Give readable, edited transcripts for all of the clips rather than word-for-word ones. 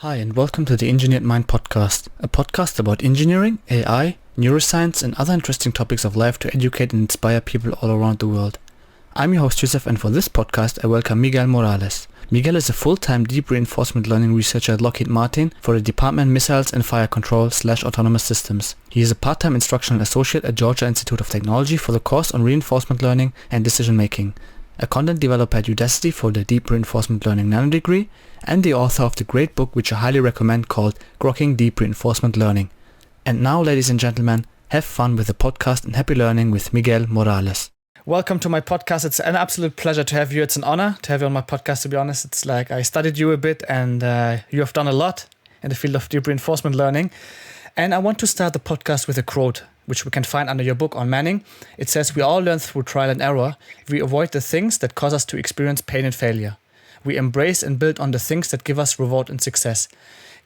Hi, and welcome to the Engineered Mind podcast, a podcast about engineering, AI, neuroscience, and other interesting topics of life to educate and inspire people all around the world. I'm your host Jousef, and for this podcast I welcome Miguel Morales. Miguel is a full-time Deep Reinforcement Learning researcher at Lockheed Martin for the Department Missiles and Fire Control/Autonomous Systems. He is a part-time Instructional Associate at Georgia Institute of Technology for the course on Reinforcement Learning and Decision Making, a content developer at Udacity for the Deep Reinforcement Learning Nanodegree, and the author of the great book which I highly recommend called Grokking Deep Reinforcement Learning. And now, ladies and gentlemen, have fun with the podcast and happy learning with Miguel Morales. Welcome to my podcast. It's an absolute pleasure to have you. It's an honor to have you on my podcast, to be honest. It's like I studied you a bit and you have done a lot in the field of deep reinforcement learning. And I want to start the podcast with a quote, which we can find under your book on Manning. It says, "We all learn through trial and error. We avoid the things that cause us to experience pain and failure. We embrace and build on the things that give us reward and success."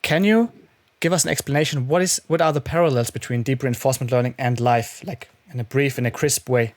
Can you give us an explanation? What are the parallels between deep reinforcement learning and life, like in a crisp way?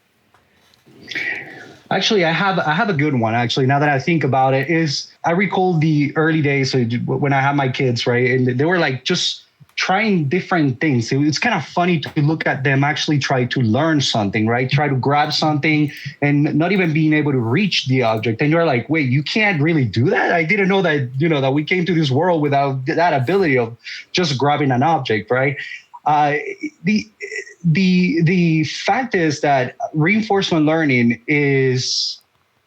Actually, I have a good one. Actually, now that I think about it, is I recall the early days when I had my kids, right, and they were like just trying different things. It's kind of funny to look at them actually try to learn something, right? Try to grab something and not even being able to reach the object. And you're like, wait, you can't really do that? I didn't know that, that we came to this world without that ability of just grabbing an object, right? The fact is that reinforcement learning is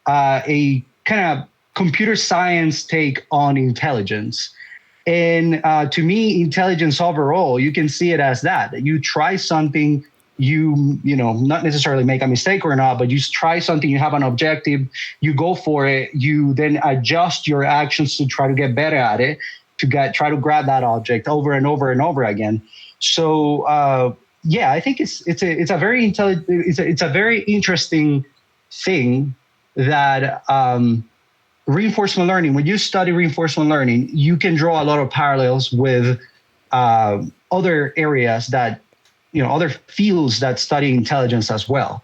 a kind of computer science take on intelligence. And to me, intelligence overall, you can see it as that. You try something, you not necessarily make a mistake or not, but you try something, you have an objective, you go for it, you then adjust your actions to try to get better at it, try to grab that object over and over and over again. So I think it's a very it's a very interesting thing that reinforcement learning, when you study reinforcement learning, you can draw a lot of parallels with other areas that, other fields that study intelligence as well.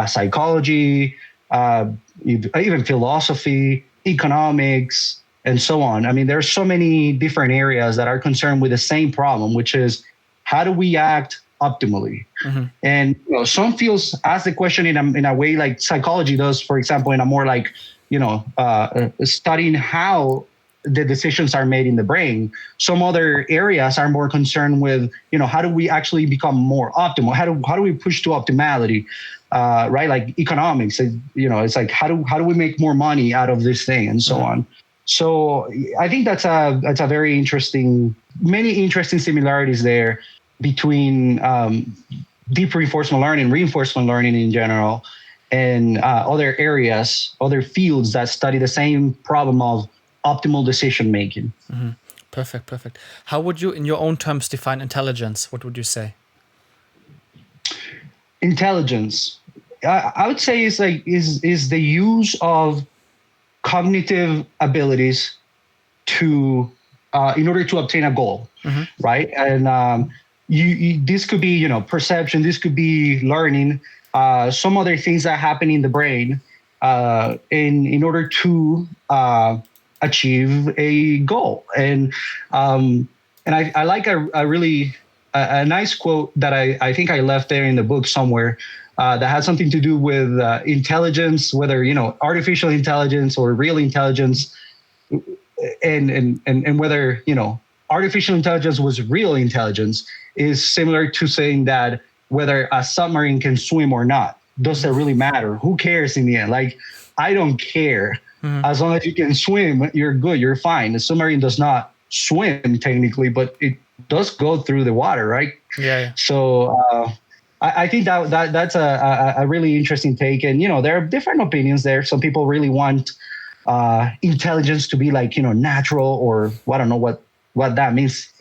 Psychology, even philosophy, economics, and so on. I mean, there's so many different areas that are concerned with the same problem, which is how do we act optimally? Mm-hmm. And some fields ask the question in a way like psychology does, for example, in a more like, studying how the decisions are made in the brain. Some other areas are more concerned with, how do we actually become more optimal? How do we push to optimality? Right? Like economics, it's like, how do we make more money out of this thing and so on. So I think that's a very many interesting similarities there between deep reinforcement learning in general, and other areas, other fields that study the same problem of optimal decision making. Mm-hmm. Perfect. How would you, in your own terms, define intelligence? What would you say? Intelligence, I would say, is the use of cognitive abilities to in order to obtain a goal, mm-hmm. right? And this could be perception, this could be learning. Some other things that happen in the brain in order to achieve a goal. And I like a really nice quote that I think I left there in the book somewhere that has something to do with intelligence, whether artificial intelligence or real intelligence, and whether artificial intelligence was real intelligence, is similar to saying that whether a submarine can swim or not. Does it really matter? Who cares in the end? Like, I don't care. Mm-hmm. As long as you can swim, you're good, you're fine. The submarine does not swim technically, but it does go through the water, right? Yeah. So I think that's a really interesting take. And, there are different opinions there. Some people really want intelligence to be like, natural, or I don't know what that means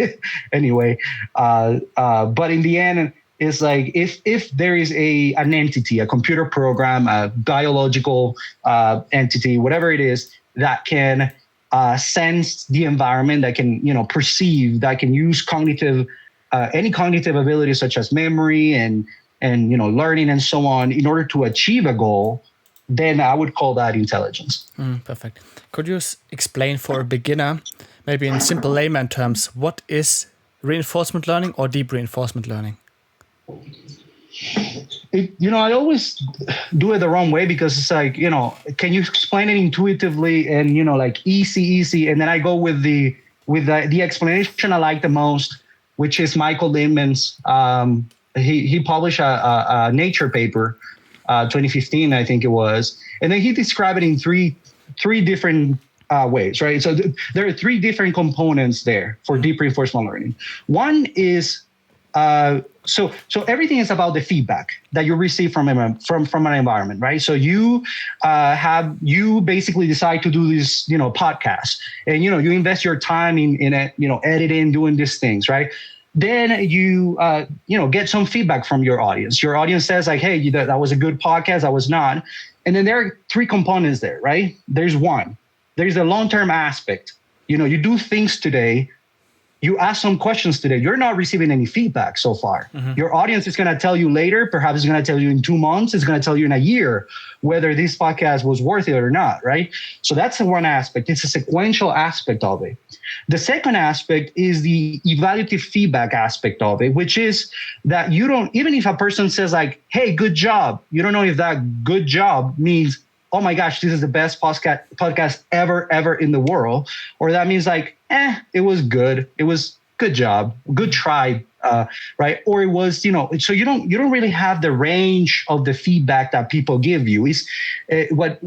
anyway. But in the end, it's like if there is an entity, a computer program, a biological entity, whatever it is, that can sense the environment, that can perceive, that can use any cognitive abilities such as memory and learning and so on in order to achieve a goal, then I would call that intelligence. Perfect. Could you explain for a beginner maybe in simple layman terms, what is reinforcement learning or deep reinforcement learning? I always do it the wrong way because it's like, can you explain it intuitively and, like easy. And then I go with the explanation I like the most, which is Michael Lindman's. He published a Nature paper, 2015, I think it was. And then he described it in three different ways, right? So there are three different components there for deep reinforcement learning. One is, so everything is about the feedback that you receive from an environment, right? So you basically decide to do this, podcast, and you invest your time in it, editing, doing these things, right? Then you get some feedback from your audience. Your audience says like, hey, that was a good podcast, that was not. And then there are three components there, right? There's the long-term aspect. You do things today. You ask some questions today. You're not receiving any feedback so far. Mm-hmm. Your audience is going to tell you later. Perhaps it's going to tell you in 2 months. It's going to tell you in a year whether this podcast was worth it or not, right? So that's the one aspect. It's a sequential aspect of it. The second aspect is the evaluative feedback aspect of it, which is that you don't, even if a person says like, hey, good job, you don't know if that good job means, oh my gosh, this is the best podcast ever in the world. Or that means like, it was good. It was good job, good try, right? Or it was, so you don't really have the range of the feedback that people give you. Is what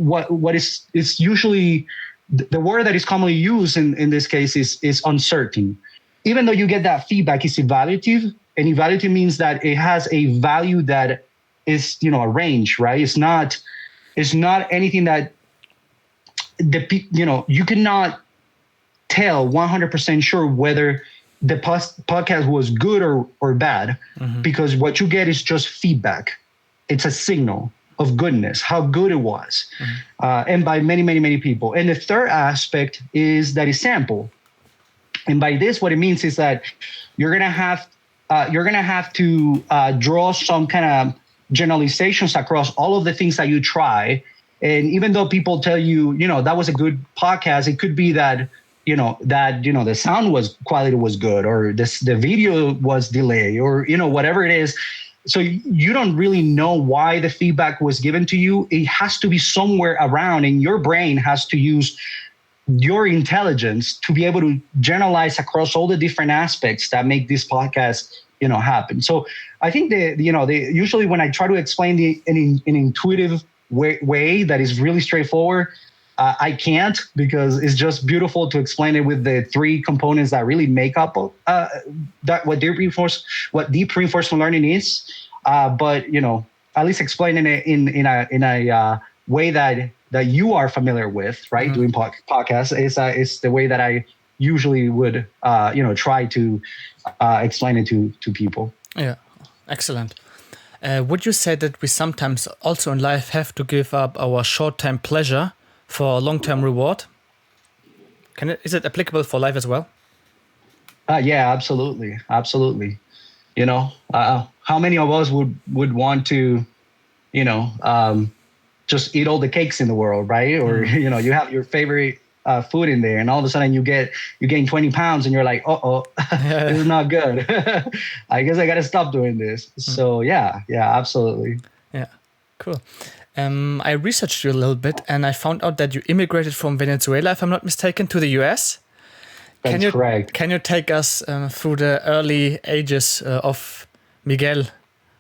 is usually the word that is commonly used in this case is uncertain. Even though you get that feedback, it's evaluative, and evaluative means that it has a value that is, a range, right? It's not anything that you cannot tell 100% sure whether the podcast was good or bad, mm-hmm. because what you get is just feedback. It's a signal of goodness, how good it was, mm-hmm. And by many, many, many people. And the third aspect is that it's sample. And by this, what it means is that you're gonna have to draw some kind of generalizations across all of the things that you try. And even though people tell you, that was a good podcast, it could be that the sound quality was good, or the video was delayed, or, whatever it is. So you don't really know why the feedback was given to you. It has to be somewhere around, and your brain has to use your intelligence to be able to generalize across all the different aspects that make this podcast, happen. So I think usually when I try to explain an intuitive way that is really straightforward, I can't, because it's just beautiful to explain it with the three components that really make up what deep reinforcement learning is. But at least explaining it in a way that you are familiar with, right? Mm-hmm. Doing podcasts is the way that I usually would try to explain it to people. Yeah, excellent. Would you say that we sometimes also in life have to give up our short-term pleasure for a long-term reward? Is it applicable for life as well? Yeah, absolutely. How many of us would want to, just eat all the cakes in the world, right? Or you have your favorite food in there, and all of a sudden you gain 20 pounds, and you're like, this is not good. I guess I got to stop doing this. So yeah, absolutely. Yeah, cool. I researched you a little bit, and I found out that you immigrated from Venezuela, if I'm not mistaken, to the US. That's correct. Can you take us through the early ages of Miguel?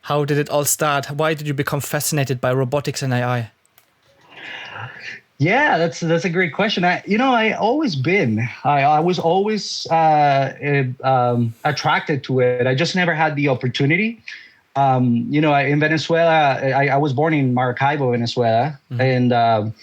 How did it all start? Why did you become fascinated by robotics and AI? Yeah, that's a great question. I was always attracted to it. I just never had the opportunity. In Venezuela, I was born in Maracaibo, Venezuela, mm-hmm. and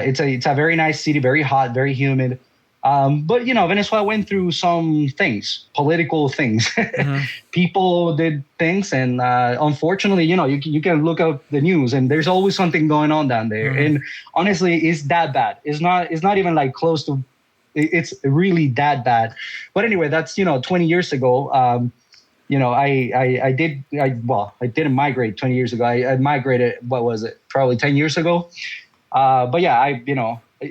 it's a very nice city, very hot, very humid. But Venezuela went through some things, political things. Mm-hmm. People did things, and unfortunately, you can look up the news, and there's always something going on down there. Mm-hmm. And honestly, it's that bad. It's not even like close to. It's really that bad. But anyway, that's 20 years ago. I didn't migrate 20 years ago. I migrated, what was it? Probably 10 years ago. But yeah,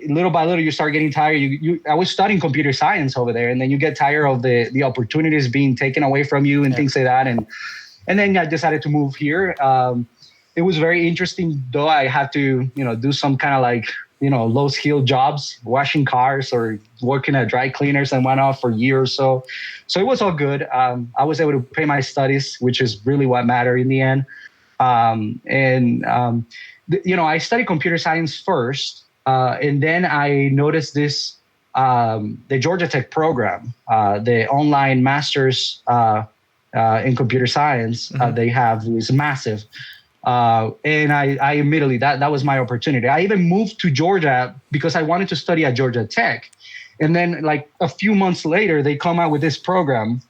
little by little, you start getting tired. I was studying computer science over there, and then you get tired of the opportunities being taken away from you and things like that. And then I decided to move here. It was very interesting, though. I had to, do some kind of like, low skill jobs, washing cars or working at dry cleaners and whatnot for a year or so. So it was all good. I was able to pay my studies, which is really what mattered in the end. I studied computer science first. And then I noticed this, the Georgia Tech program, the online master's in computer science they have is massive. And I immediately, that was my opportunity. I even moved to Georgia because I wanted to study at Georgia Tech. And then like a few months later, they come out with this program.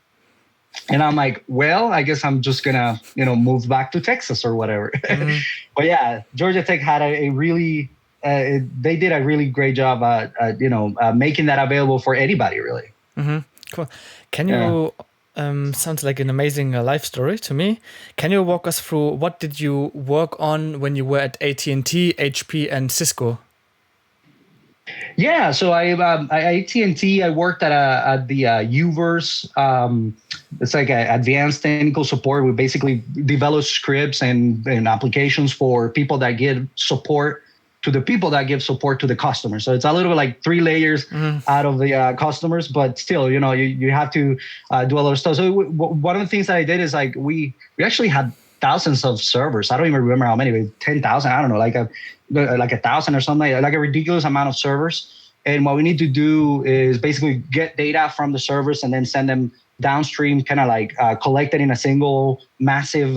And I'm like, well, I guess I'm just going to, move back to Texas or whatever. But yeah, Georgia Tech had a really... they did a really great job at making that available for anybody, really. Cool. Can you, sounds like an amazing life story to me. Can you walk us through what did you work on when you were at AT&T, HP, and Cisco? Yeah, so at AT&T, I worked at the UVerse. It's like advanced technical support. We basically develop scripts and applications for people that give support to the people that give support to the customers. So it's a little bit like 3 layers out of the customers, but still, you have to do a lot of stuff. So one of the things that I did is like, we actually had thousands of servers. I don't even remember how many, but 10,000, I don't know, like 1,000 or something, like a ridiculous amount of servers. And what we need to do is basically get data from the servers and then send them downstream, kind of like collect it in a single massive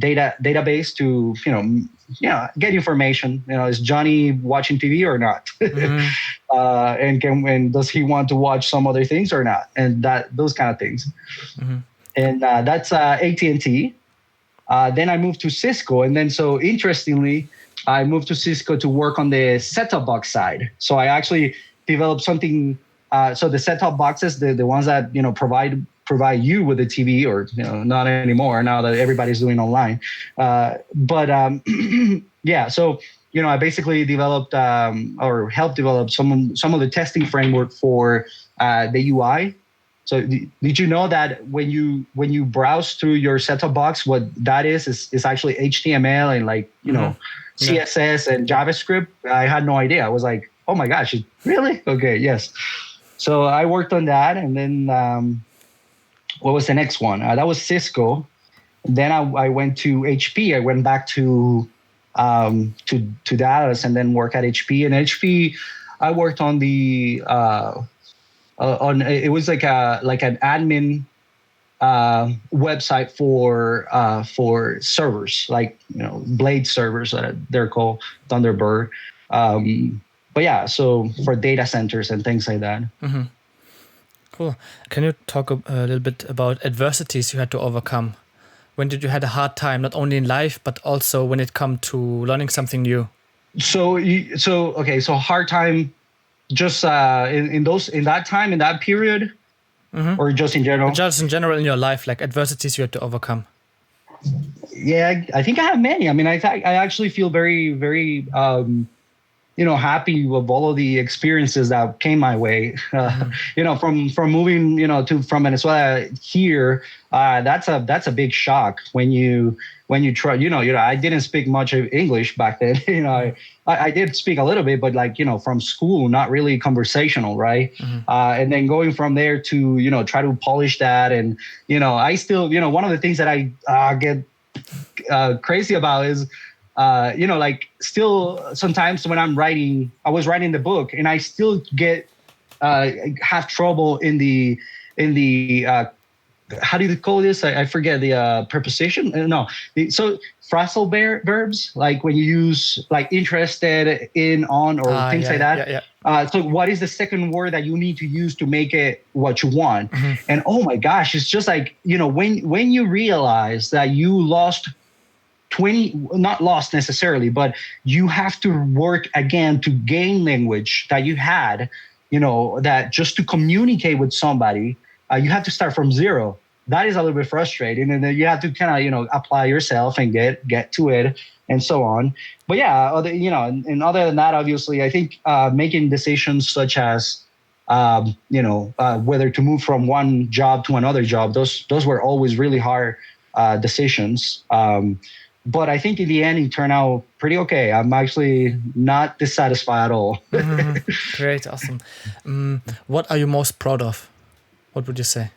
database to, get information. Is Johnny watching TV or not? And does he want to watch some other things or not? And those kind of things. And that's AT&T. Then I moved to Cisco. And then, so interestingly, I moved to Cisco to work on the set-top box side. So I actually developed something. So the set-top boxes, the ones that, provide you with a TV, or not anymore now that everybody's doing online. Yeah, so I basically developed or helped develop some of the testing framework for the UI. So did you know that when you browse through your set-top box, what that is actually HTML and like CSS and JavaScript? I had no idea. I was like, oh my gosh, really? Okay, yes. So I worked on that, and then what was the next one? That was Cisco. Then I went to HP. I went back to Dallas and then worked at HP. And HP, I worked on the it was like an admin website for servers, like Blade servers that they're called, Thunderbird. But yeah, so for data centers and things like that. Cool. Can you talk a little bit about adversities you had to overcome? When did you had a hard time, not only in life, but also when it come to learning something new? So hard time, just in that period, or just in general? Just in general in your life, like adversities you had to overcome. Yeah, I think I have many. I mean, I actually feel very, very happy with all of the experiences that came my way. From moving, from Venezuela here, that's a big shock when you try. I didn't speak much of English back then. I did speak a little bit, but from school, not really conversational, right? And then going from there to try to polish that, and I still, one of the things that I get crazy about is. Still sometimes when I was writing the book, and I still have trouble in the how do you call this? I forget the preposition. No, so phrasal verbs, like when you use like interested, in, on, or things like that. So what is the second word that you need to use to make it what you want? And oh my gosh, it's just like when you realize that you lost 20, not lost necessarily, but you have to work again to gain language that you had, that just to communicate with somebody, you have to start from zero. That is a little bit frustrating. And then you have to kind of, apply yourself and get to it. and so on. But yeah, and other than that, obviously, I think making decisions such as whether to move from one job to another job, those were always really hard decisions. But I think in the end, it turned out pretty okay. I'm actually not dissatisfied at all. Great, awesome. What are you most proud of? What would you say?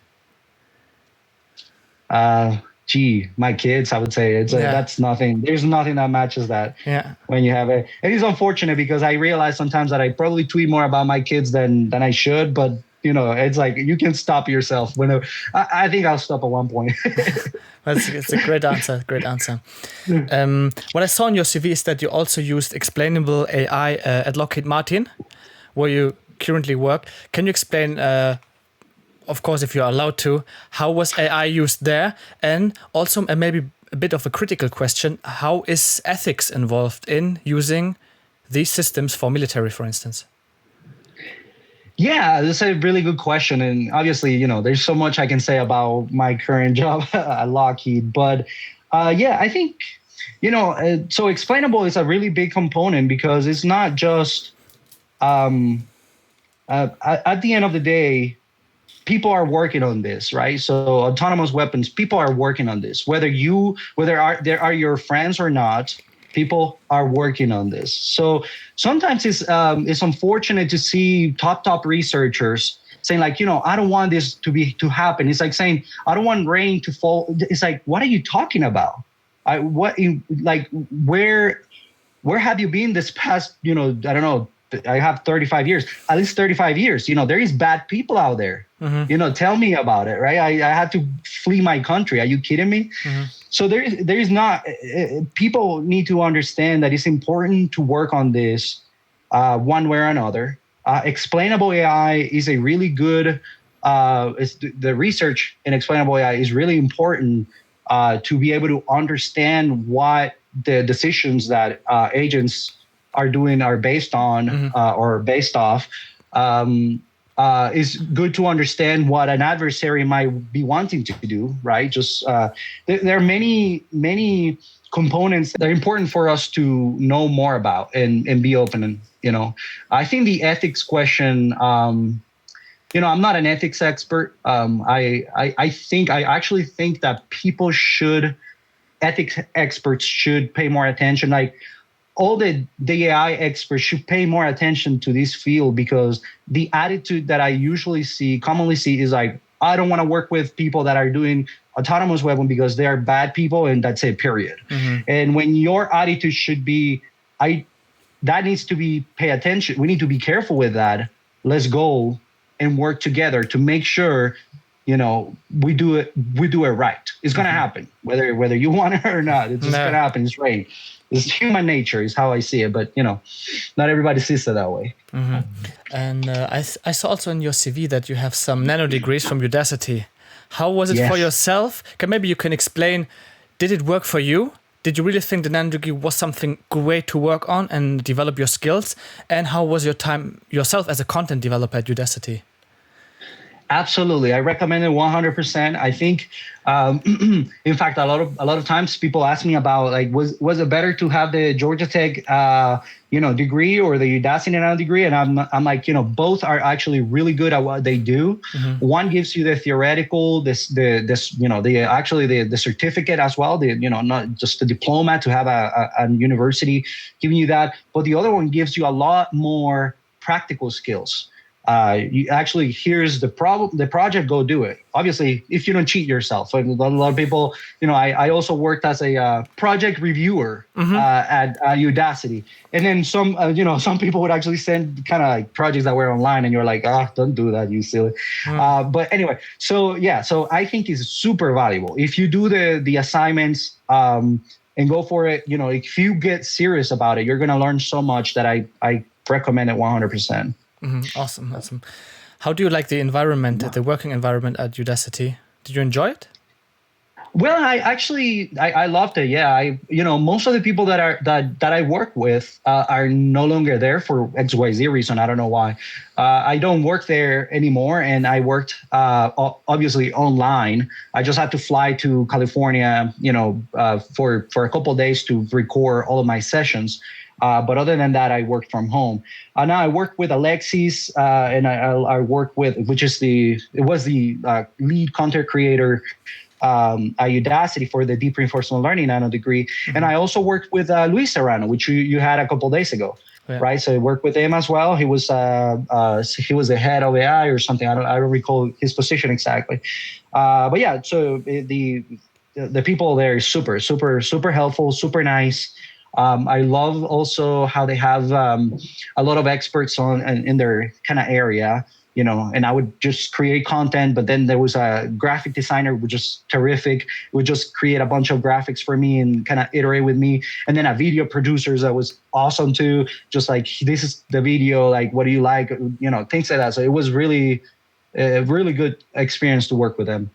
My kids, I would say that's nothing. There's nothing that matches that. Yeah. When you have it. It is unfortunate because I realize sometimes that I probably tweet more about my kids than I should, but it's like you can stop yourself. I think I'll stop at one point. It's a great answer. Great answer. What I saw in your CV is that you also used Explainable AI at Lockheed Martin, where you currently work. Can you explain, of course, if you're allowed to, how was AI used there? And also maybe a bit of a critical question, how is ethics involved in using these systems for military, for instance? Yeah, this is a really good question. And obviously, there's so much I can say about my current job at Lockheed. But I think, so Explainable is a really big component because it's not just, at the end of the day, people are working on this, right? So autonomous weapons, people are working on this. Whether there are your friends or not, people are working on this. So sometimes it's unfortunate to see top researchers saying like, I don't want this to happen. It's like saying, I don't want rain to fall. It's like, what are you talking about? Where have you been this past, I don't know, I have 35 years, at least 35 years. There is bad people out there. Mm-hmm. Tell me about it, right? I had to flee my country. Are you kidding me? Mm-hmm. So there is not. People need to understand that it's important to work on this one way or another. Explainable AI is a really good. The research in Explainable AI is really important to be able to understand what the decisions that agents are doing are based on or based off. Is good to understand what an adversary might be wanting to do, right? Just there are many components that are important for us to know more about and be open. And I think the ethics question. I'm not an ethics expert. I actually think that ethics experts should pay more attention. Like all the AI experts should pay more attention to this field because the attitude that I commonly see is like, I don't want to work with people that are doing autonomous weapons because they are bad people and that's it, period. Mm-hmm. And when your attitude should be, that needs to be pay attention. We need to be careful with that. Let's go and work together to make sure, we do it right. It's going to happen, whether you want it or not. It's just going to happen. It's right. It's human nature is how I see it, but not everybody sees it that way. Mm-hmm. And I saw also in your CV that you have some nanodegrees from Udacity. How was it for yourself? Maybe you can explain, did it work for you? Did you really think the nanodegree was something great to work on and develop your skills? And how was your time yourself as a content developer at Udacity? Absolutely. I recommend it 100%. I think, in fact, a lot of times people ask me about like, was it better to have the Georgia Tech, degree or the Udacity Nanodegreee? And I'm like, both are actually really good at what they do. Mm-hmm. One gives you the theoretical, the certificate as well. Not just the diploma to have a university giving you that, but the other one gives you a lot more practical skills. You actually, here's the project, go do it. Obviously, if you don't cheat yourself. So a lot of people, I also worked as a project reviewer at Udacity. And then some people would actually send kind of like projects that were online and you're like, don't do that, you silly. But anyway, so I think it's super valuable. If you do the assignments and go for it, if you get serious about it, you're going to learn so much that I recommend it 100%. Mm-hmm. Awesome. How do you like the environment, the working environment at Udacity? Did you enjoy it? Well, I loved it. Yeah, most of the people that I work with are no longer there for XYZ reason. I don't know why. I don't work there anymore, and I worked obviously online. I just had to fly to California, for a couple of days to record all of my sessions. But other than that, I worked from home. Now I work with Alexis, and I work with, it was the lead content creator at Udacity for the Deep Reinforcement Learning Nanodegree. Mm-hmm. And I also worked with Luis Serrano, which you had a couple of days ago, right? So I worked with him as well. He was the head of AI or something. I don't recall his position exactly. But yeah, so the people there are super, super, super helpful, super nice. I love also how they have a lot of experts in their kind of area. And I would just create content, but then there was a graphic designer, which is terrific, would just create a bunch of graphics for me and kind of iterate with me. And then a video producer that was awesome too, just like, this is the video, like, what do you like? Things like that. So it was really a really good experience to work with them.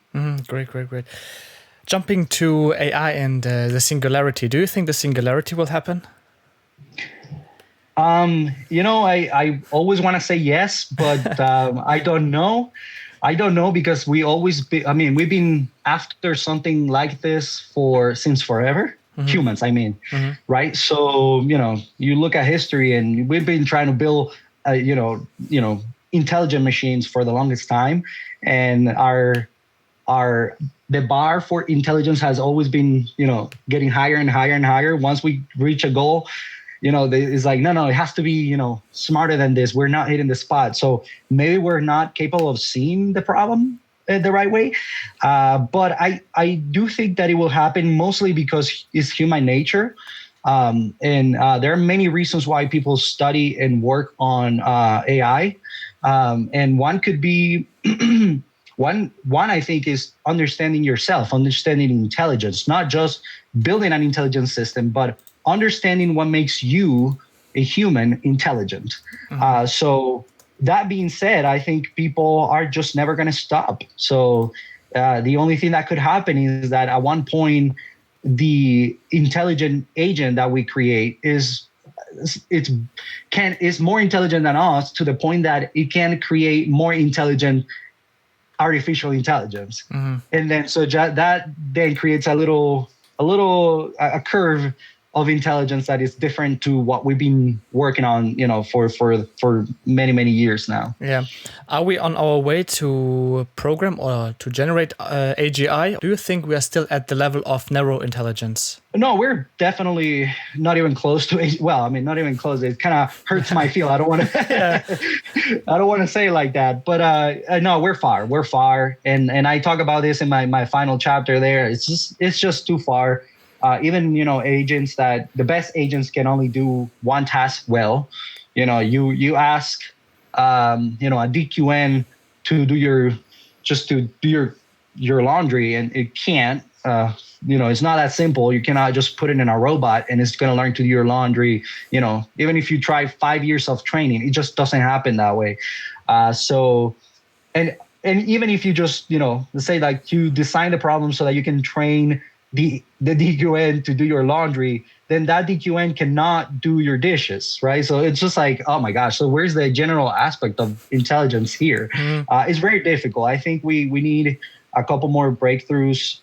Great. Jumping to AI and the singularity, do you think the singularity will happen? I always want to say yes, but I don't know. Because we've been after something like this since forever. Mm-hmm. Humans, mm-hmm. Right? So, you look at history and we've been trying to build, intelligent machines for the longest time. And the bar for intelligence has always been, getting higher and higher and higher. Once we reach a goal, it's like, no, it has to be, smarter than this. We're not hitting the spot. So maybe we're not capable of seeing the problem the right way. But I do think that it will happen mostly because it's human nature. And there are many reasons why people study and work on AI. And one could be, one I think is understanding yourself, understanding intelligence, not just building an intelligence system, but understanding what makes you a human intelligent. Mm-hmm. So that being said, I think people are just never going to stop. So the only thing that could happen is that at one point, the intelligent agent that we create is more intelligent than us, to the point that it can create more intelligent artificial intelligence. Mm-hmm. And then so that then creates a curve of intelligence that is different to what we've been working on, for many, many years now. Yeah. Are we on our way to program or to generate AGI? Do you think we are still at the level of narrow intelligence? No, we're definitely not even close to it. Well, not even close. It kind of hurts my feel. I don't want to I don't want to say it like that. But no, we're far. And I talk about this in my final chapter there. It's just too far. Even, agents the best agents can only do one task well. You ask, a DQN to do your laundry, and it can't. It's not that simple. You cannot just put it in a robot and it's going to learn to do your laundry. Even if you try 5 years of training, it just doesn't happen that way. And even if you just, let's say like you design the problem so that you can train the DQN to do your laundry, then that DQN cannot do your dishes, right? So it's just like, oh my gosh, so where's the general aspect of intelligence here? Mm-hmm. It's very difficult. I think we need a couple more breakthroughs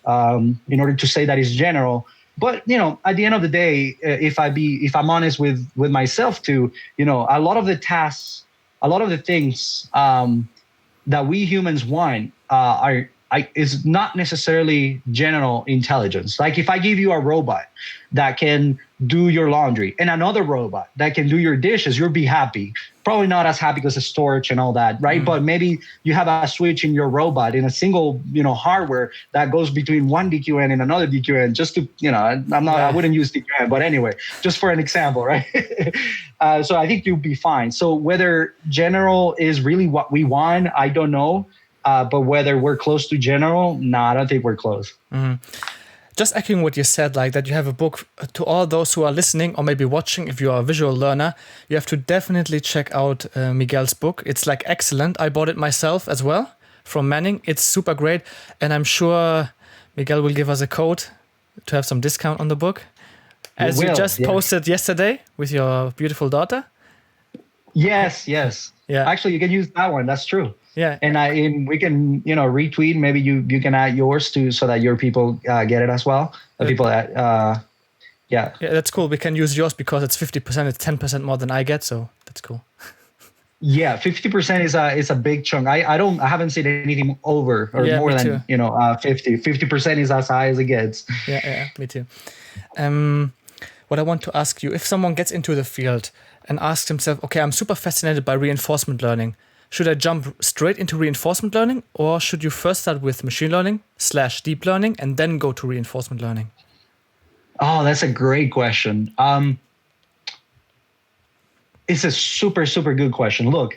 in order to say that it's general. But, at the end of the day, if I'm honest with myself too, a lot of the tasks, a lot of the things that we humans want is not necessarily general intelligence. Like if I give you a robot that can do your laundry and another robot that can do your dishes, you'll be happy. Probably not as happy because of storage and all that, right? Mm. But maybe you have a switch in your robot in a single, hardware that goes between one DQN and another DQN. Just to, I wouldn't use DQN, but anyway, just for an example, right? So I think you'll be fine. So whether general is really what we want, I don't know. But whether we're close to general, I don't think we're close. Mm-hmm. Just echoing what you said, like that you have a book to all those who are listening or maybe watching. If you are a visual learner, you have to definitely check out Miguel's book. It's like excellent. I bought it myself as well from Manning. It's super great. And I'm sure Miguel will give us a code to have some discount on the book. As you just posted yesterday with your beautiful daughter. Yes. Yeah. Actually, you can use that one. That's true. Yeah. And we can, retweet. Maybe you can add yours too, so that your people get it as well. The people that, yeah. Yeah, that's cool. We can use yours because it's 50%. It's 10% more than I get, so that's cool. Yeah, 50% is a big chunk. I haven't seen anything over or more than 50. 50% is as high as it gets. Yeah, me too. What I want to ask you, if someone gets into the field and asks himself, okay, I'm super fascinated by reinforcement learning. Should I jump straight into reinforcement learning, or should you first start with machine learning / deep learning and then go to reinforcement learning? Oh, that's a great question. It's a super, super good question. Look,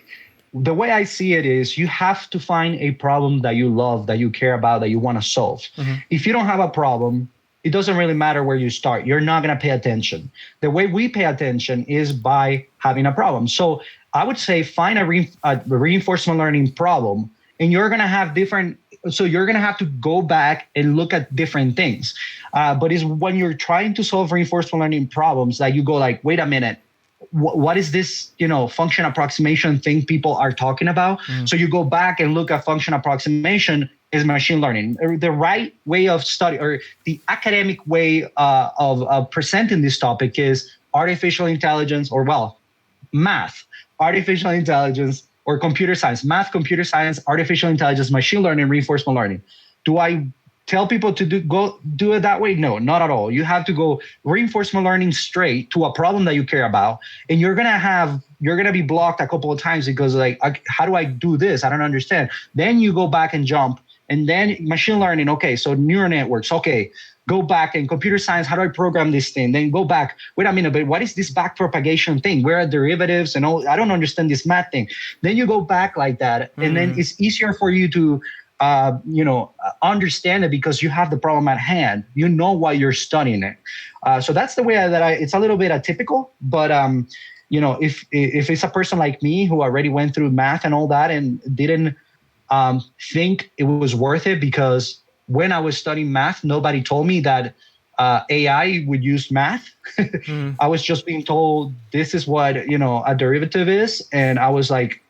the way I see it is you have to find a problem that you love, that you care about, that you want to solve. Mm-hmm. If you don't have a problem, it doesn't really matter where you start. You're not going to pay attention. The way we pay attention is by having a problem. So I would say find a reinforcement learning problem, and you're going to have you're going to have to go back and look at different things. But it's when you're trying to solve reinforcement learning problems that you go like, wait a minute, what is this, function approximation thing people are talking about? Mm. So you go back and look at function approximation is machine learning. The right way of study, or the academic way of presenting this topic, is artificial intelligence, or math, artificial intelligence, or computer science, math, computer science, artificial intelligence, machine learning, reinforcement learning. Do I tell people to do it that way? No, not at all. You have to go reinforcement learning straight to a problem that you care about, and you're gonna be blocked a couple of times because how do I do this? I don't understand. Then you go back and jump, and then machine learning. Okay, so neural networks. Okay, go back, and computer science. How do I program this thing? Then go back. Wait a minute, but what is this back propagation thing? Where are derivatives and all? I don't understand this math thing. Then you go back like that, and then it's easier for you to understand it because you have the problem at hand. You know why you're studying it. So that's the way it's a little bit atypical, but if it's a person like me who already went through math and all that and didn't think it was worth it, because when I was studying math, nobody told me that AI would use math. I was just being told this is what, a derivative is. And I was like,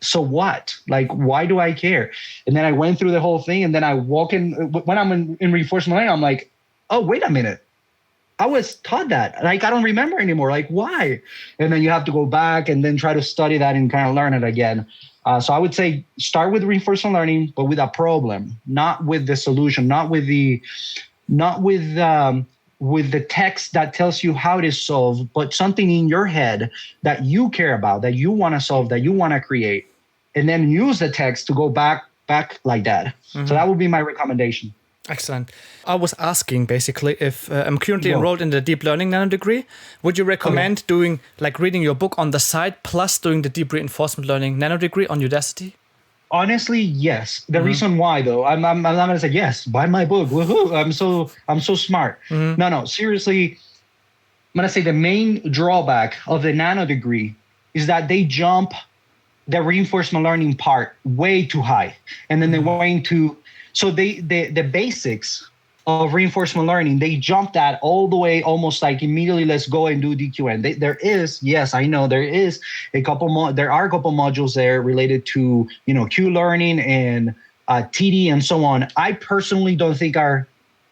so what? Like, why do I care? And then I went through the whole thing, and then I walk in. When I'm in reinforcement learning, I'm like, oh, wait a minute. I was taught that. Like, I don't remember anymore. Like, why? And then you have to go back and then try to study that and kind of learn it again. So I would say start with reinforcement learning, but with a problem, not with the solution, not with the text that tells you how it is solved, but something in your head that you care about, that you want to solve, that you want to create, and then use the text to go back like that. Mm-hmm. So that would be my recommendation. Excellent. I was asking basically if I'm currently enrolled in the Deep Learning Nanodegree. Would you recommend doing reading your book on the side plus doing the Deep Reinforcement Learning Nanodegree on Udacity? Honestly, yes. The reason why, though, I'm not gonna say yes. Buy my book. Woohoo! I'm so smart. Mm-hmm. No. Seriously, I'm gonna say the main drawback of the nano degree is that they jump the reinforcement learning part way too high, and then they're going to. So the basics of reinforcement learning, they jump that all the way, almost like immediately. Let's go and do DQN. There are a couple modules there related to Q learning and TD and so on. I personally don't think are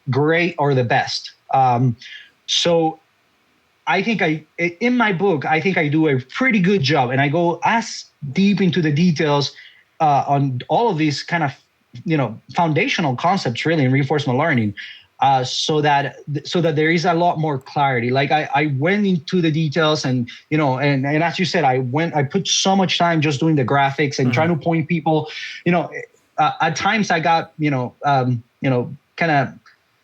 great or the best. So I think in my book I do a pretty good job, and I go as deep into the details on all of these kind of foundational concepts really in reinforcement learning, so that there is a lot more clarity. Like I went into the details, and and as you said, I put so much time just doing the graphics and trying to point people. At times I got kind of,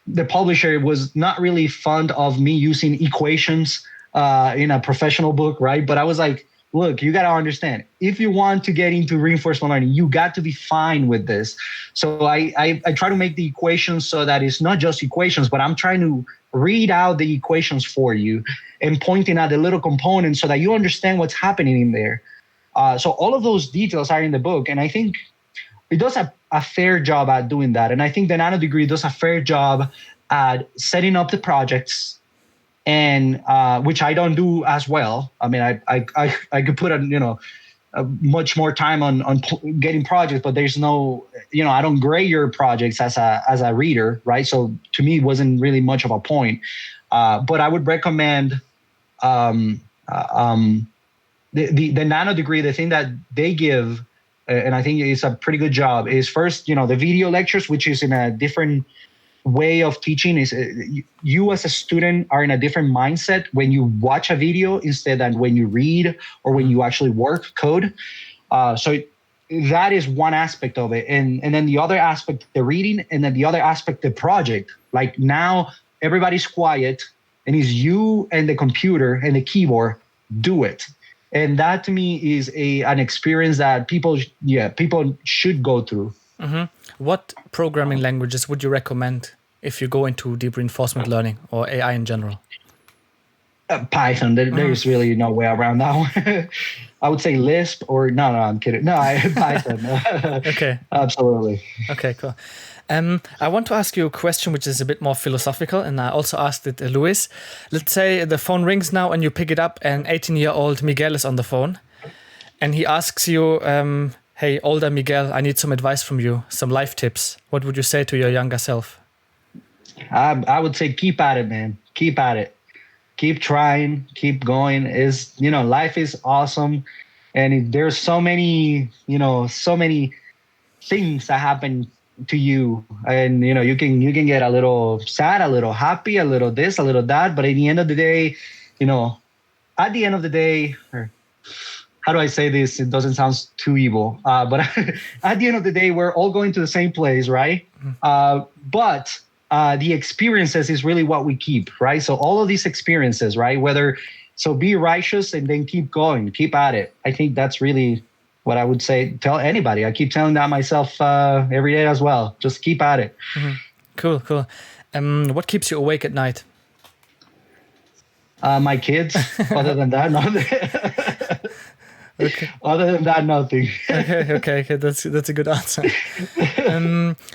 the publisher was not really fond of me using equations in a professional book, right? But I was like, look, you got to understand, if you want to get into reinforcement learning, you got to be fine with this. So I try to make the equations so that it's not just equations, but I'm trying to read out the equations for you and pointing out the little components so that you understand what's happening in there. So all of those details are in the book. And I think it does a a fair job at doing that. And I think the Nanodegree does a fair job at setting up the projects, and which I don't do as well. I mean, I could put much more time on getting projects, but there's no, I don't grade your projects as a reader, right? So to me, it wasn't really much of a point. But I would recommend the Nanodegree. The thing that they give, and I think it's a pretty good job, is first, the video lectures, which is in a different way of teaching. Is you as a student are in a different mindset when you watch a video instead than when you read or when you actually work code. So that is one aspect of it. And then the other aspect, the reading, and then the other aspect, the project. Like now everybody's quiet and it's you and the computer and the keyboard, do it. And that to me is an experience that people should go through. Mm-hmm. What programming languages would you recommend if you go into deep reinforcement learning or AI in general? Python. There's really no way around that one. I would say Lisp or no, I'm kidding. No, Python. Okay. Absolutely. Okay, cool. I want to ask you a question which is a bit more philosophical, and I also asked it Luis. Let's say the phone rings now and you pick it up, and 18-year-old Miguel is on the phone, and he asks you, hey, older Miguel, I need some advice from you, some life tips. What would you say to your younger self? I would say keep at it, man. Keep at it. Keep trying. Keep going. Life is awesome, and there's so many things that happen to you, and you can get a little sad, a little happy, a little this, a little that. But at the end of the day, or how do I say this? It doesn't sound too evil, but at the end of the day, we're all going to the same place, right? But the experiences is really what we keep, right? So all of these experiences, right? So be righteous and then keep going, keep at it. I think that's really what I would say, tell anybody. I keep telling that myself every day as well. Just keep at it. Mm-hmm. Cool. What keeps you awake at night? My kids. Other than that, nothing. Okay. Other than that, nothing. Okay. That's a good answer.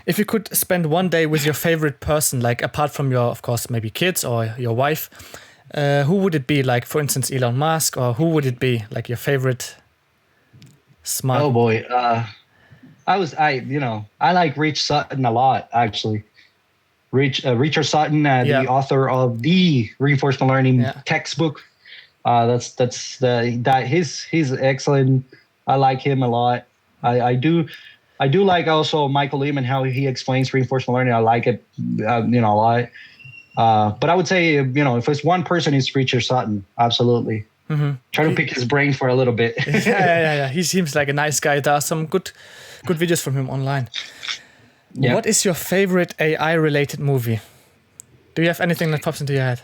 If you could spend one day with your favorite person, like apart from your, of course, maybe kids or your wife, who would it be? Like, for instance, Elon Musk, or who would it be? Like your favorite smart. Oh boy, I like Rich Sutton a lot, actually. Richard Sutton, the author of the Reinforcement Learning textbook. He's excellent. I like him a lot. I do like also Michael Lehman, how he explains reinforcement learning. I like it, a lot. But I would say, if it's one person, it's Richard Sutton. Absolutely. Mm-hmm. Try to pick his brain for a little bit. Yeah. He seems like a nice guy. There are some good videos from him online. Yeah. What is your favorite AI-related movie? Do you have anything that pops into your head?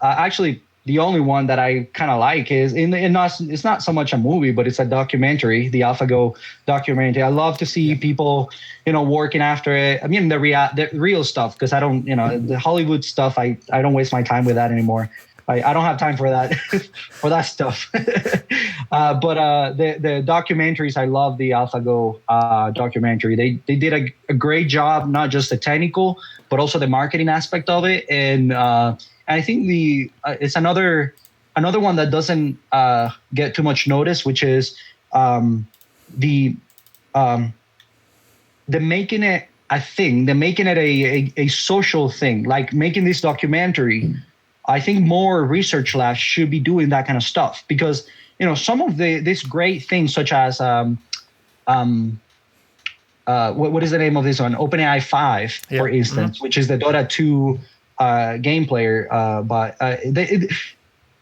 Actually, the only one that I kind of like is it's not so much a movie, but it's a documentary, the AlphaGo documentary. I love to see people, working after it. I mean, the real stuff, because I don't, the Hollywood stuff, I don't waste my time with that anymore. I don't have time for that, for that stuff. But the documentaries, I love the AlphaGo documentary. They did a great job, not just the technical, but also the marketing aspect of it. And I think it's another one that doesn't get too much notice, which is the making it a thing, the making it a social thing, like making this documentary. I think more research labs should be doing that kind of stuff, because some of these great things, such as what is the name of this one? OpenAI 5, for instance, which is the Dota 2 game player. But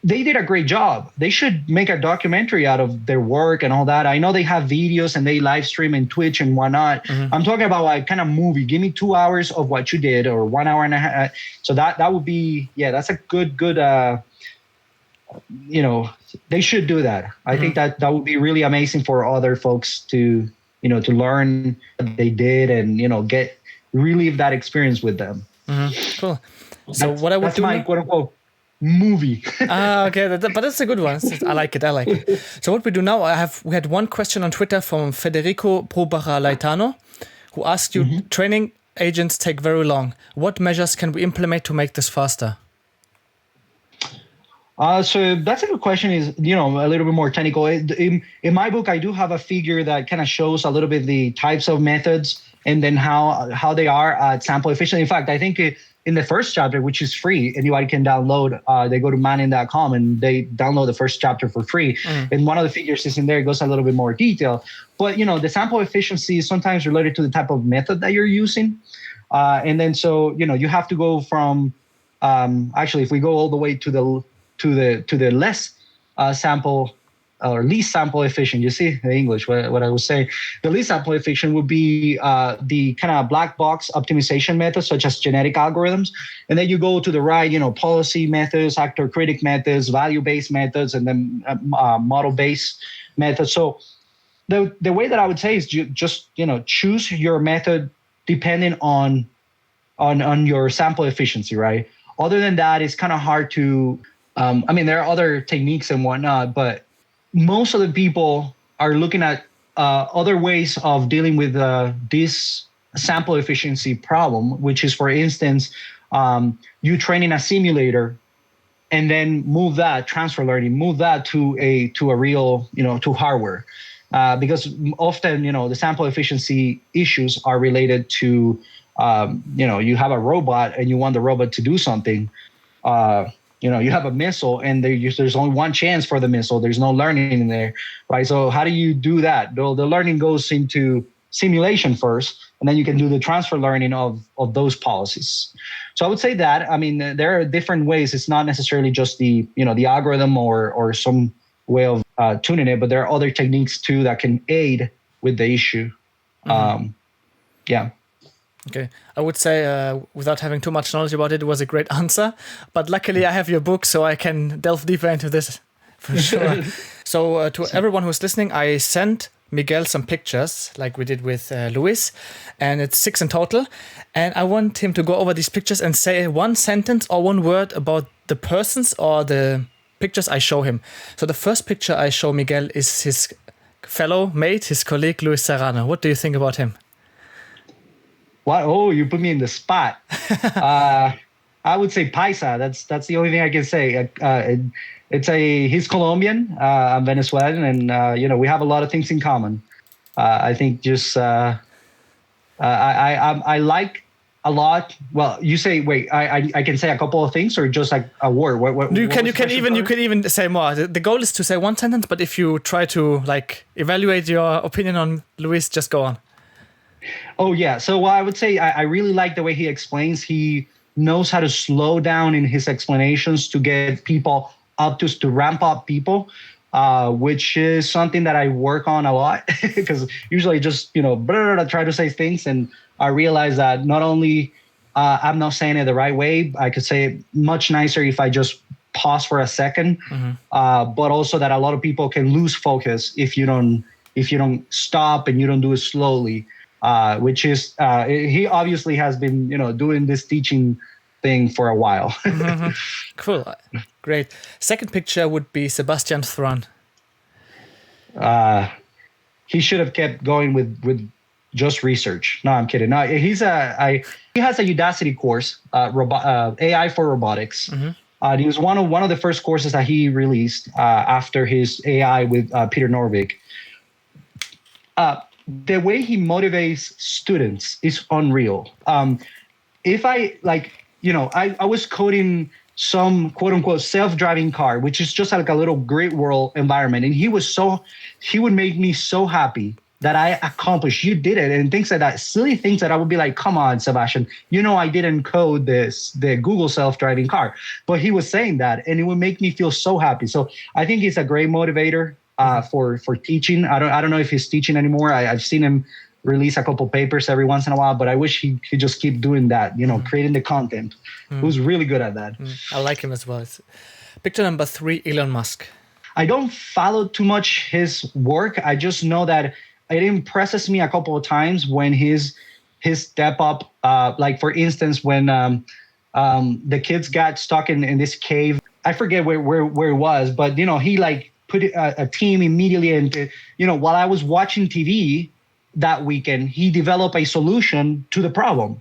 they did a great job. They should make a documentary out of their work and all that. I know they have videos and they live stream in Twitch and whatnot. Mm-hmm. I'm talking about like kind of movie. Give me 2 hours of what you did, or 1 hour and a half. So that would be, that's a good, they should do that. I think that would be really amazing for other folks to learn what they did and, relive that experience with them. Mm-hmm. Cool. So what I would do, my quote unquote. movie. Okay, but that's a good one. I like it. So what we do now, we had one question on Twitter from Federico Brubacher Laitano, who asked you, training agents take very long. What measures can we implement to make this faster? So that's a good question. Is a little bit more technical. In my book, I do have a figure that kind of shows a little bit the types of methods and then how they are sample efficient. In fact, I think in the first chapter, which is free, anybody can download. They go to manning.com and they download the first chapter for free. And one of the figures is in there. It goes a little bit more detail. But the sample efficiency is sometimes related to the type of method that you're using. And then so you have to go from actually, if we go all the way to the less sample or least sample efficient, you see the English, what I was saying, the least sample efficient would be the kind of black box optimization methods, such as genetic algorithms. And then you go to the right, policy methods, actor critic methods, value-based methods, and then model-based methods. So the way that I would say is just choose your method depending on your sample efficiency, right? Other than that, it's kind of hard to there are other techniques and whatnot, but most of the people are looking at other ways of dealing with this sample efficiency problem, which is, for instance, you train in a simulator and then move that transfer learning, move that to a real, to hardware. Because often, the sample efficiency issues are related to, you have a robot and you want the robot to do something. You have a missile and there's only one chance for the missile. There's no learning in there, right? So how do you do that? The learning goes into simulation first, and then you can do the transfer learning of those policies. So I would say that, there are different ways. It's not necessarily just the algorithm or some way of tuning it, but there are other techniques too that can aid with the issue. Yeah. Okay, I would say without having too much knowledge about it, it was a great answer. But luckily I have your book, so I can delve deeper into this for sure. So to everyone who's listening, I sent Miguel some pictures like we did with Luis, and it's 6 in total. And I want him to go over these pictures and say one sentence or one word about the persons or the pictures I show him. So the first picture I show Miguel is his fellow mate, his colleague, Luis Serrano. What do you think about him? What? Oh, you put me in the spot. I would say paisa. That's the only thing I can say. He's Colombian, I'm Venezuelan, and we have a lot of things in common. I think just I like a lot. Well, you say wait. I can say a couple of things or just like a word. What you can even say more. The goal is to say one sentence, but if you try to evaluate your opinion on Luis, just go on. Oh, yeah. So I would say I really like the way he explains. He knows how to slow down in his explanations to get people to ramp up people, which is something that I work on a lot because usually just, I try to say things and I realize that not only I'm not saying it the right way, I could say it much nicer if I just pause for a second, but also that a lot of people can lose focus if you don't stop and you don't do it slowly. Which is he obviously has been doing this teaching thing for a while. Cool, great. Second picture would be Sebastian Thrun. He should have kept going with just research. No, I'm kidding. No, he has a Udacity course, AI for Robotics. It was one of the first courses that he released after his AI with Peter Norvig. The way he motivates students is unreal. If I I was coding some quote unquote self-driving car, which is just like a little grid world environment. And he would make me so happy that I accomplished, you did it, and things like that, silly things that I would be like, come on, Sebastian, I didn't code the Google self-driving car. But he was saying that, and it would make me feel so happy. So I think he's a great motivator. For teaching. I don't know if he's teaching anymore. I've seen him release a couple papers every once in a while, but I wish he could just keep doing that, creating the content. He was really good at that. I like him as well. Picture number 3, Elon Musk. I don't follow too much his work. I just know that it impresses me a couple of times when his step up, like for instance, when the kids got stuck in this cave I forget where it was, but he like put a team immediately, and while I was watching TV that weekend, he developed a solution to the problem,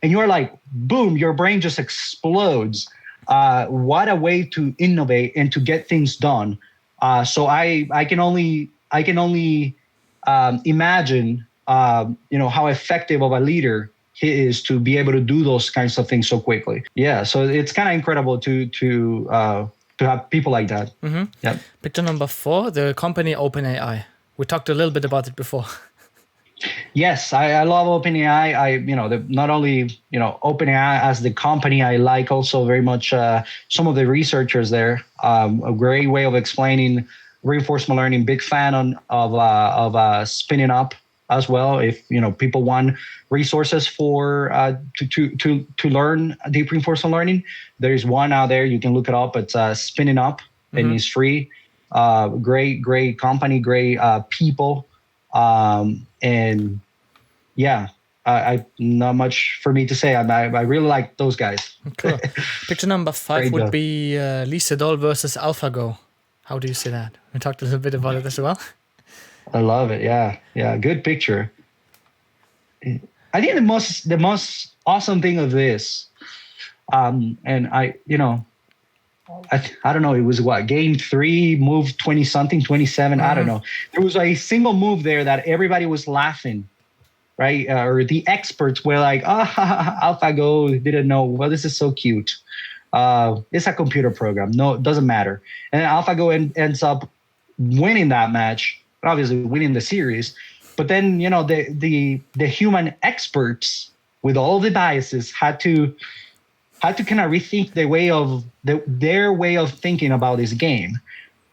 and you're like, boom, your brain just explodes. What a way to innovate and to get things done. So I can only imagine how effective of a leader he is to be able to do those kinds of things so quickly. Yeah, so it's kind of incredible to have people like that. Mm-hmm. Yeah. Picture number 4, the company OpenAI. We talked a little bit about it before. Yes, I love OpenAI. Not only OpenAI as the company, I like also very much some of the researchers there. A great way of explaining reinforcement learning. Big fan of spinning up as well. If people want resources for to learn deep reinforcement learning, there's one out there. You can look it up. It's spinning up, and it's free. Great company, great people. And yeah, I not much for me to say. I really like those guys. Cool. Picture number 5 Great would job. be Lee Sedol versus AlphaGo. How do you see that? We talked a little bit about it as well. I love it. Yeah. Good picture. I think the most awesome thing of this, and I don't know, it was game 3, move 20 something, 27. I don't know. There was a single move there that everybody was laughing, right? Or the experts were like, AlphaGo didn't know. Well, this is so cute. It's a computer program. No, it doesn't matter. And AlphaGo ends up winning that match, obviously winning the series. But then, the human experts with all the biases had to kind of rethink their way of thinking about this game.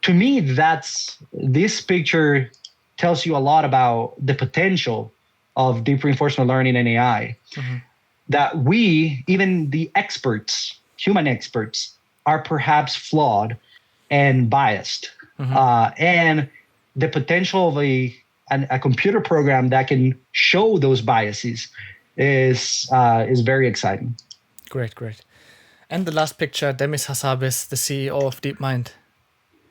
To me, this picture tells you a lot about the potential of deep reinforcement learning and AI. That we, even the experts, human experts, are perhaps flawed and biased. And the potential of a computer program that can show those biases is very exciting. Great. And the last picture, Demis Hassabis, the CEO of DeepMind.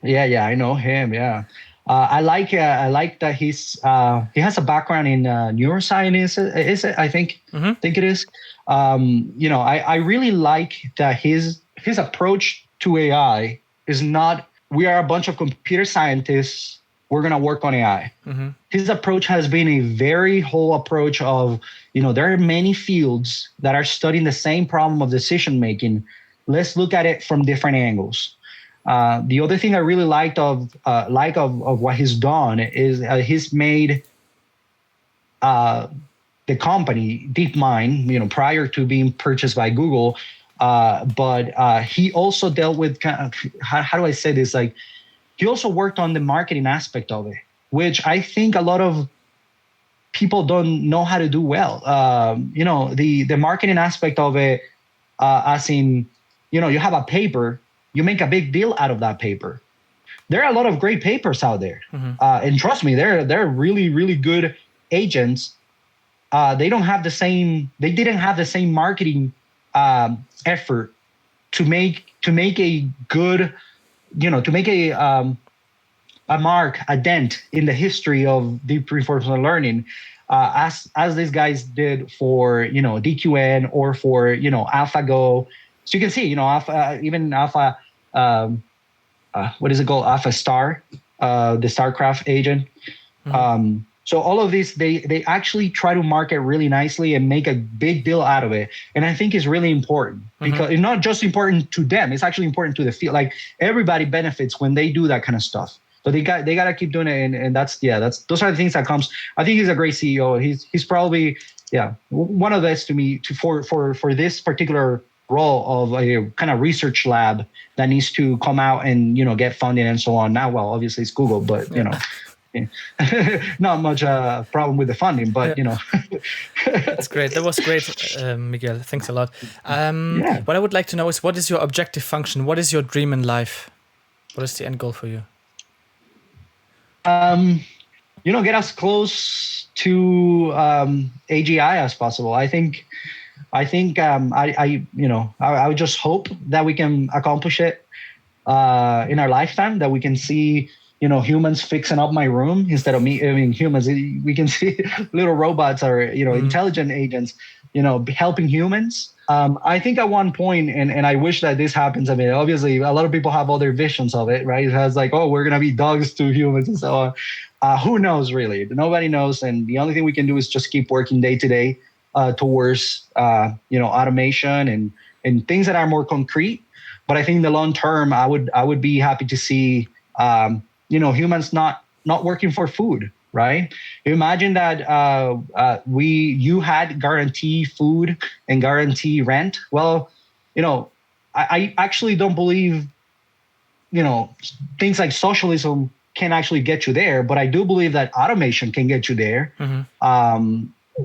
Yeah, I know him. Yeah, I like that he has a background in neuroscience. Is it? I think it is. I really like that his approach to AI is not, we are a bunch of computer scientists, we're going to work on AI. His approach has been a very whole approach of, there are many fields that are studying the same problem of decision making. Let's look at it from different angles. The other thing I really liked of what he's done is he's made the company DeepMind, prior to being purchased by Google. But he also dealt with how do I say this? Like, he also worked on the marketing aspect of it, which I think a lot of people don't know how to do well. The marketing aspect of it, as in, you have a paper, you make a big deal out of that paper. There are a lot of great papers out there. And trust me, they're really, really good agents. They didn't have the same marketing effort to make a good, to make a mark, a dent in the history of deep reinforcement learning, as these guys did for DQN or for AlphaGo. So you can see, Alpha, what is it called? Alpha Star, the StarCraft agent. So all of these, they actually try to market really nicely and make a big deal out of it. And I think it's really important because it's not just important to them, it's actually important to the field. Like, everybody benefits when they do that kind of stuff. So they got to keep doing it. And those are the things that comes. I think he's a great CEO. He's probably, one of the best to me for this particular role of a kind of research lab that needs to come out and, get funding and so on. Now, well, obviously it's Google, but not much problem with the funding, but That's great. That was great, Miguel. Thanks a lot. What I would like to know is, what is your objective function? What is your dream in life? What is the end goal for you? Get as close to AGI as possible. I would just hope that we can accomplish it. in our lifetime, that we can see, humans fixing up my room instead of me. I mean, humans, we can see little robots or, intelligent agents, helping humans. I think at one point, and I wish that this happens. I mean, obviously, a lot of people have other visions of it, right? It has like, oh, we're going to be dogs to humans and so on. Who knows, really? Nobody knows. And the only thing we can do is just keep working day to day towards, automation and things that are more concrete. But I think in the long term, I would be happy to see, humans not working for food, right? Imagine that you had guarantee food and guarantee rent. Well, I actually don't believe, things like socialism can actually get you there, but I do believe that automation can get you there. Mm-hmm.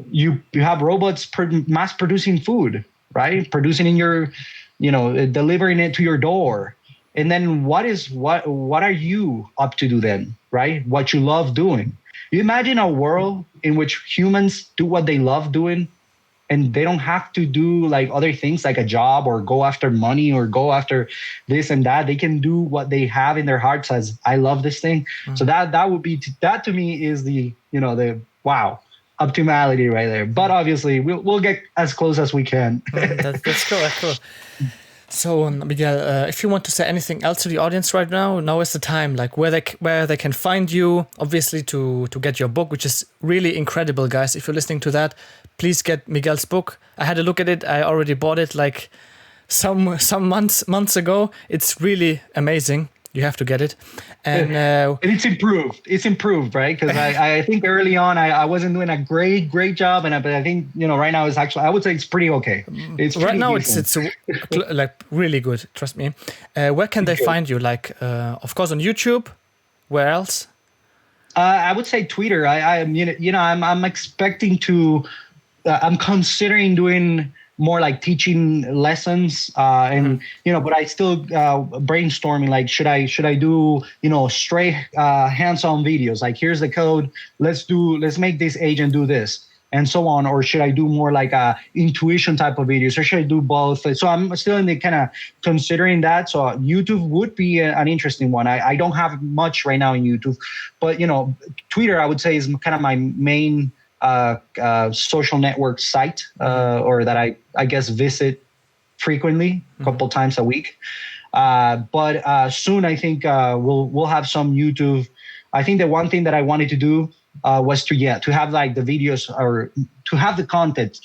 You have robots mass producing food, right? Producing in your, delivering it to your door. And then what are you up to do then, right? What you love doing. You imagine a world in which humans do what they love doing and they don't have to do like other things like a job or go after money or go after this and that. They can do what they have in their hearts as I love this thing. Mm-hmm. So that would be, that to me is the, the wow, optimality right there. But obviously we'll get as close as we can. That's cool. That's cool. So Miguel, if you want to say anything else to the audience right now is the time. Like where they can find you, obviously to get your book, which is really incredible, guys. If you're listening to that, please get Miguel's book. I had a look at it. I already bought it like some months ago. It's really amazing. You have to get it. And it's improved. It's improved, right? Because I think early on I wasn't doing a great job, but I think right now it's actually, I would say it's pretty okay. It's right now it's like really good. Trust me. Where can they find you? Like of course on YouTube. Where else? I would say Twitter. I'm expecting to. I'm considering doing more like teaching lessons and but I still brainstorming like should I do straight hands-on videos, like here's the code, let's make this agent do this and so on, or should I do more like a intuition type of videos, or should I do both? So I'm still in the kind of considering that. So YouTube would be an interesting one. I don't have much right now in YouTube, but Twitter I would say is kind of my main social network site, or that I guess visit frequently, a couple times a week. But soon I think we'll have some YouTube. I think the one thing that I wanted to do was to have like the videos, or to have the content,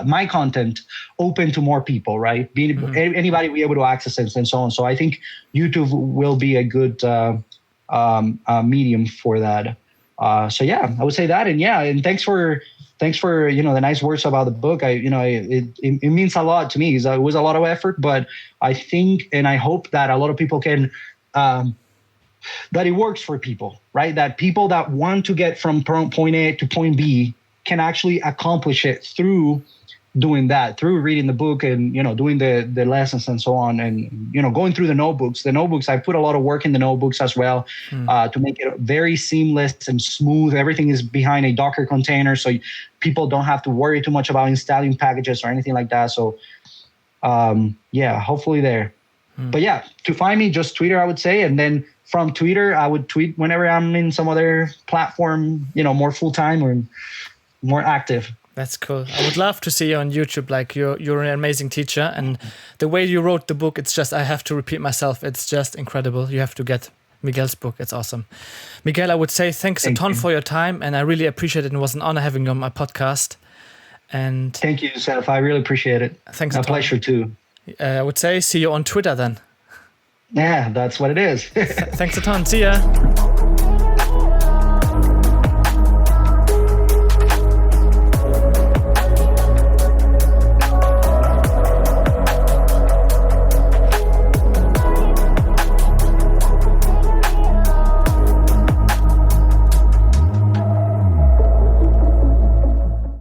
my content open to more people, right? Anybody be able to access it and so on. So I think YouTube will be a good medium for that. So yeah, I would say that, and thanks for the nice words about the book. It means a lot to me. It was a lot of effort, but I think and I hope that a lot of people can that it works for people, right? That people that want to get from point A to point B can actually accomplish it through doing that, through reading the book and doing the lessons and so on, and going through the notebooks. I put a lot of work in the notebooks as well, to make it very seamless and smooth. Everything is behind a Docker container, so people don't have to worry too much about installing packages or anything like that. So hopefully there. But yeah, to find me, just Twitter I would say, and then from Twitter I would tweet whenever I'm in some other platform, more full-time or more active. That's cool. I would love to see you on YouTube. Like you're an amazing teacher, and the way you wrote the book, it's just, I have to repeat myself, it's just incredible. You have to get Miguel's book. It's awesome. Miguel, I would say thanks a ton for your time, and I really appreciate it. And it was an honor having you on my podcast. And thank you, Jousef. I really appreciate it. Thanks a pleasure too. I would say see you on Twitter then. Yeah, that's what it is. Thanks a ton. See ya.